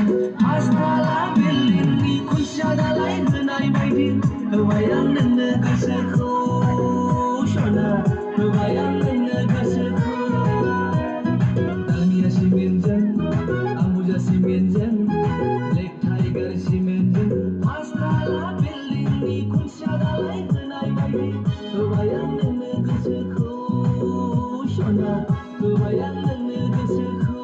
पास्टाला बिल्डिंनि खुन्थिया दालाय होनाय बायदि होबाय आं नोंनो गोसोखौ सना होबाय आं नोंनो गोसोखौ दालमिया सिमेन्टजों आम्बुजा सिमेन्टजों ब्लेक टाइगार सिमेन्टजों पास्टाला बिल्डिंनि खुन्थिया दालाय होनाय बायदि होबाय आं नोंनो गोसोखौ सना होबाय आं नोंनो गोसोखौ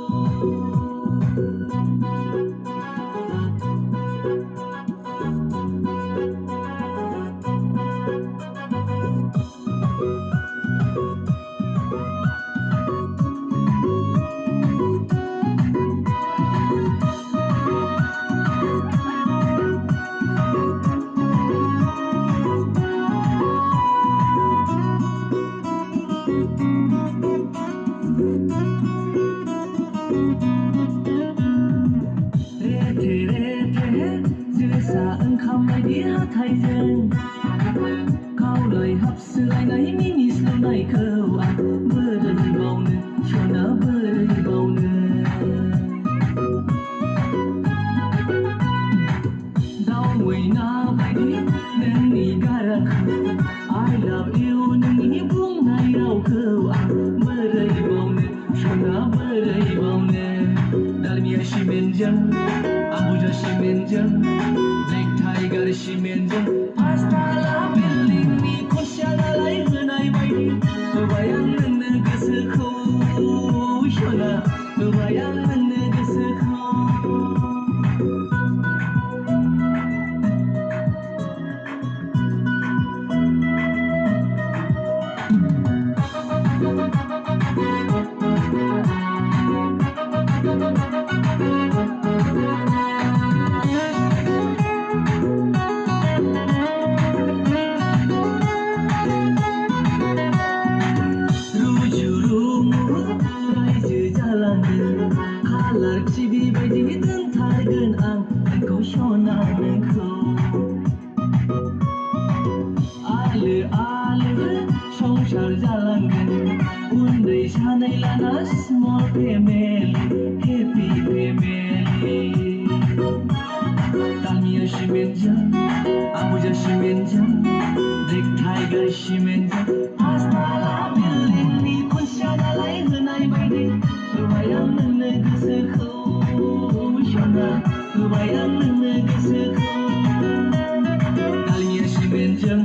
जोसा ओंखाम बायदि हाथायजों खावलाय हाबसोलायनाय मिनिस्लुनायखौ आं बोरै बावनो सना बोरै बावनो दाउ मैना बायदि नोंनि गारांखौ I love you नोंनि बुंनाय रावखौ आं बोरै बावनो सना बोरै बावनो दालमिया सिमेन्टजों आम्बुजा सिमेन्टजों ब्लेक टाइगार सिमेन्टजों पास्टाला बिल्डिंनि खुन्थिया दालाय होनाय बायदि होबाय आं नोंनो गोसोखौ सना होबाय आं नोंनो गोसोखौ खालार टिभि बायदि दोनथारगोन आं नोंखौ सना नोंखौ आलो आलो संसार जालांगोन उन्दै सानै लाना small family happy family Dalmia सिमेन्टजों आम्बुजा सिमेन्टजों ब्लेक टाइगार सिमेन्टजों पास्टाला बिल्डिंनि खुन्थिया दालाय होनाय बायदि होबाय आं नोंनो गोसोखौ सना होबाय आं नोंनो गोसोखौ दालमिया सिमेन्टजों